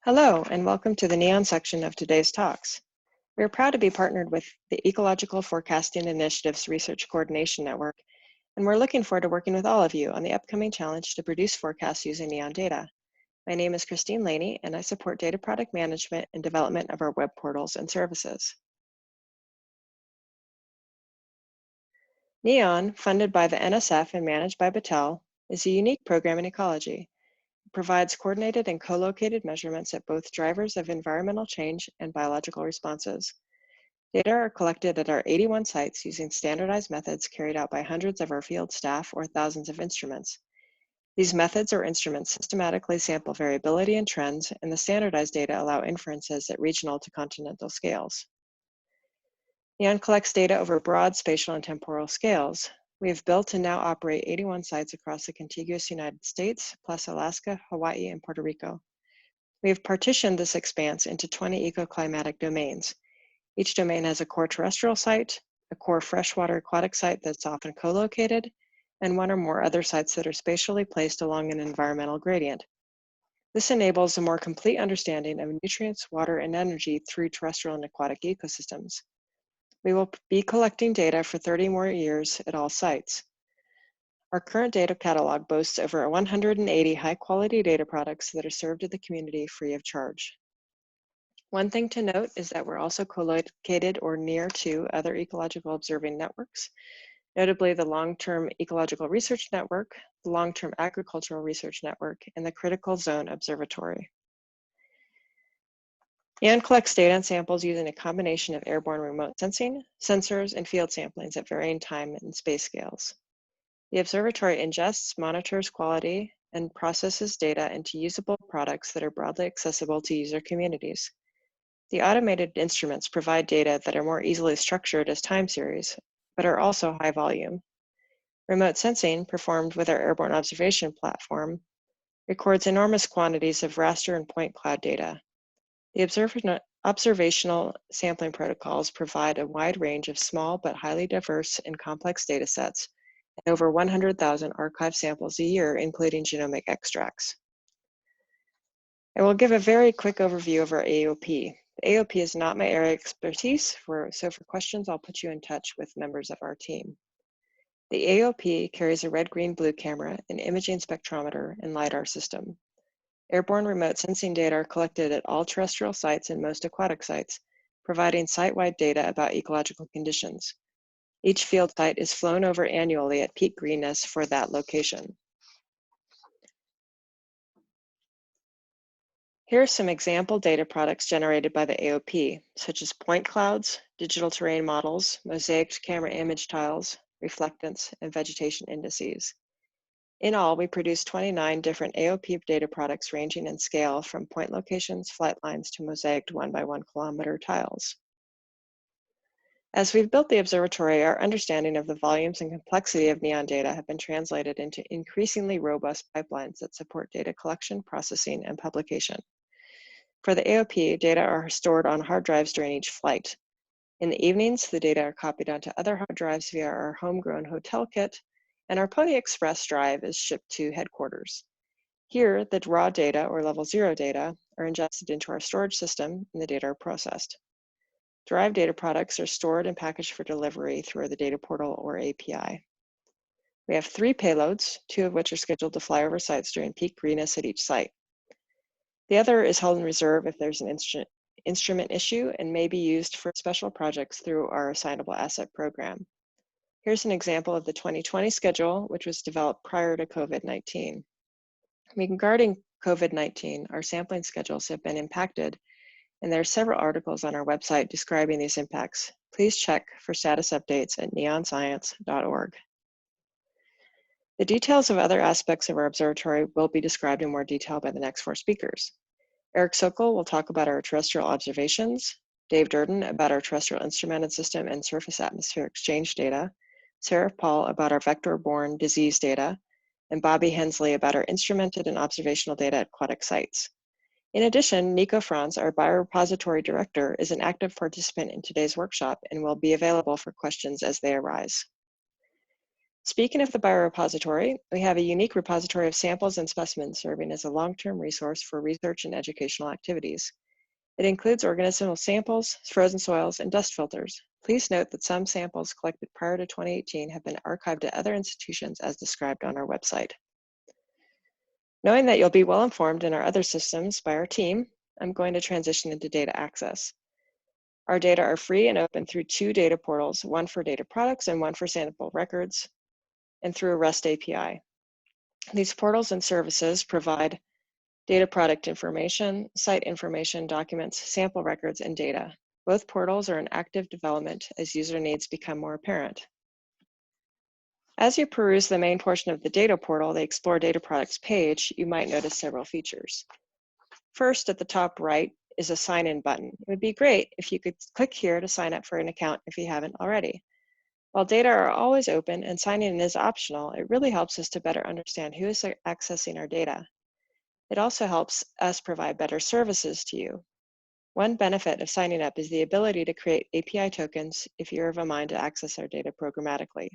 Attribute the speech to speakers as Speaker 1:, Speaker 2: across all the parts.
Speaker 1: Hello, and welcome to the NEON section of today's talks. We are proud to be partnered with the Ecological Forecasting Initiatives Research Coordination Network, and we're looking forward to working with all of you on the upcoming challenge to produce forecasts using NEON data. My name is Christine Laney, and I support data product management and development of our web portals and services. NEON, funded by the NSF and managed by Battelle, is a unique program in ecology. Provides coordinated and co-located measurements at both drivers of environmental change and biological responses. Data are collected at our 81 sites using standardized methods carried out by hundreds of our field staff or thousands of instruments. These methods or instruments systematically sample variability and trends, and the standardized data allow inferences at regional to continental scales. NEON collects data over broad spatial and temporal scales. We have built and now operate 81 sites across the contiguous United States, plus Alaska, Hawaii, and Puerto Rico. We have partitioned this expanse into 20 ecoclimatic domains. Each domain has a core terrestrial site, a core freshwater aquatic site that's often co-located, and one or more other sites that are spatially placed along an environmental gradient. This enables a more complete understanding of nutrients, water, and energy through terrestrial and aquatic ecosystems. We will be collecting data for 30 more years at all sites. Our current data catalog boasts over 180 high-quality data products that are served to the community free of charge. One thing to note is that we're also co-located or near to other ecological observing networks, notably the Long-Term Ecological Research Network, the Long-Term Agricultural Research Network, and the Critical Zone Observatory. NEON collects data and samples using a combination of airborne remote sensing, sensors, and field samplings at varying time and space scales. The observatory ingests, monitors quality, and processes data into usable products that are broadly accessible to user communities. The automated instruments provide data that are more easily structured as time series, but are also high volume. Remote sensing, performed with our airborne observation platform, records enormous quantities of raster and point cloud data. The observational sampling protocols provide a wide range of small but highly diverse and complex data sets and over 100,000 archive samples a year, including genomic extracts. I will give a very quick overview of our AOP. The AOP is not my area of expertise, so for questions, I'll put you in touch with members of our team. The AOP carries a red, green, blue camera, an imaging spectrometer, and LiDAR system. Airborne remote sensing data are collected at all terrestrial sites and most aquatic sites, providing site-wide data about ecological conditions. Each field site is flown over annually at peak greenness for that location. Here are some example data products generated by the AOP, such as point clouds, digital terrain models, mosaic camera image tiles, reflectance, and vegetation indices. In all, we produce 29 different AOP data products ranging in scale from point locations, flight lines, to mosaiced 1 by 1 kilometer tiles. As we've built the observatory, our understanding of the volumes and complexity of NEON data have been translated into increasingly robust pipelines that support data collection, processing, and publication. For the AOP, data are stored on hard drives during each flight. In the evenings, the data are copied onto other hard drives via our homegrown hotel kit, and our Pony Express drive is shipped to headquarters. Here, the raw data, or level 0 data, are ingested into our storage system, and the data are processed. Derived data products are stored and packaged for delivery through the data portal or API. We have 3 payloads, 2 of which are scheduled to fly over sites during peak greenness at each site. The other is held in reserve if there's an instrument issue and may be used for special projects through our assignable asset program. Here's an example of the 2020 schedule, which was developed prior to COVID-19. Regarding COVID-19, our sampling schedules have been impacted, and there are several articles on our website describing these impacts. Please check for status updates at neonscience.org. The details of other aspects of our observatory will be described in more detail by the next 4 speakers. Eric Sokol will talk about our terrestrial observations, Dave Durden about our terrestrial instrumented system and surface atmosphere exchange data, Sarah Paul about our vector-borne disease data, and Bobby Hensley about our instrumented and observational data at aquatic sites. In addition, Nico Franz, our Biorepository Director, is an active participant in today's workshop and will be available for questions as they arise. Speaking of the biorepository, we have a unique repository of samples and specimens serving as a long-term resource for research and educational activities. It includes organismal samples, frozen soils, and dust filters. Please note that some samples collected prior to 2018 have been archived at other institutions as described on our website. Knowing that you'll be well informed in our other systems by our team, I'm going to transition into data access. Our data are free and open through 2 data portals, one for data products and one for sample records, and through a REST API. These portals and services provide data product information, site information, documents, sample records, and data. Both portals are in active development as user needs become more apparent. As you peruse the main portion of the data portal, the Explore Data Products page, you might notice several features. First, at the top right is a sign-in button. It would be great if you could click here to sign up for an account if you haven't already. While data are always open and signing in is optional, it really helps us to better understand who is accessing our data. It also helps us provide better services to you. One benefit of signing up is the ability to create API tokens if you're of a mind to access our data programmatically.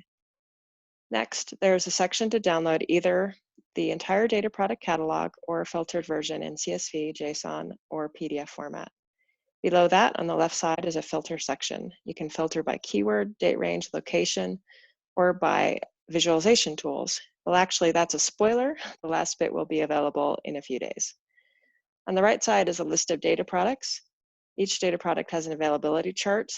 Speaker 1: Next, there's a section to download either the entire data product catalog or a filtered version in CSV, JSON, or PDF format. Below that, on the left side, is a filter section. You can filter by keyword, date range, location, or by visualization tools. Well, actually, that's a spoiler. The last bit will be available in a few days. On the right side is a list of data products. Each data product has an availability chart.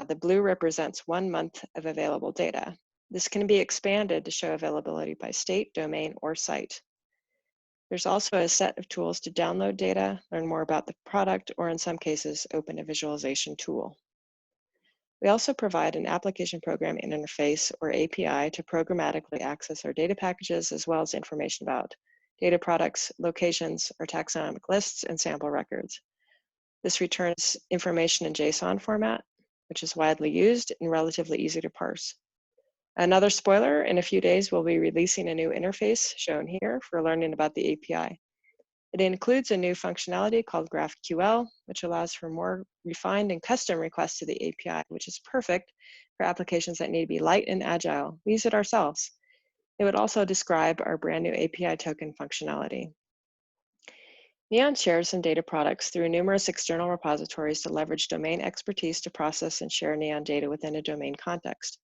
Speaker 1: The blue represents 1 month of available data. This can be expanded to show availability by state, domain, or site. There's also a set of tools to download data, learn more about the product, or in some cases, open a visualization tool. We also provide an application program interface or API to programmatically access our data packages as well as information about data products, locations, or taxonomic lists and sample records. This returns information in JSON format, which is widely used and relatively easy to parse. Another spoiler, in a few days, we'll be releasing a new interface shown here for learning about the API. It includes a new functionality called GraphQL, which allows for more refined and custom requests to the API, which is perfect for applications that need to be light and agile. We use it ourselves. It would also describe our brand new API token functionality. Neon shares some data products through numerous external repositories to leverage domain expertise to process and share Neon data within a domain context.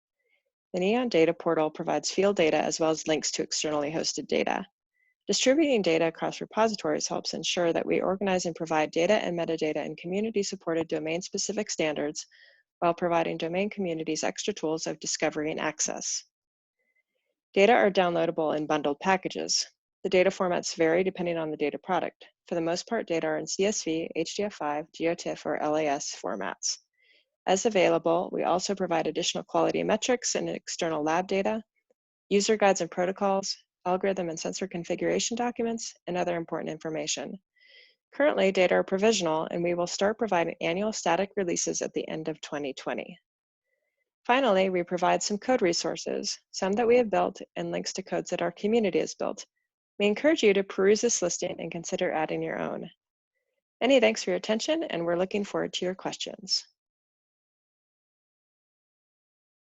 Speaker 1: The Neon Data Portal provides field data as well as links to externally hosted data. Distributing data across repositories helps ensure that we organize and provide data and metadata in community-supported domain-specific standards while providing domain communities extra tools of discovery and access. Data are downloadable in bundled packages. The data formats vary depending on the data product. For the most part, data are in CSV, HDF5, GeoTIFF, or LAS formats. As available, we also provide additional quality metrics and external lab data, user guides and protocols, algorithm and sensor configuration documents, and other important information. Currently, data are provisional, and we will start providing annual static releases at the end of 2020. Finally, we provide some code resources, some that we have built and links to codes that our community has built. We encourage you to peruse this listing and consider adding your own. Many thanks for your attention, and we're looking forward to your questions.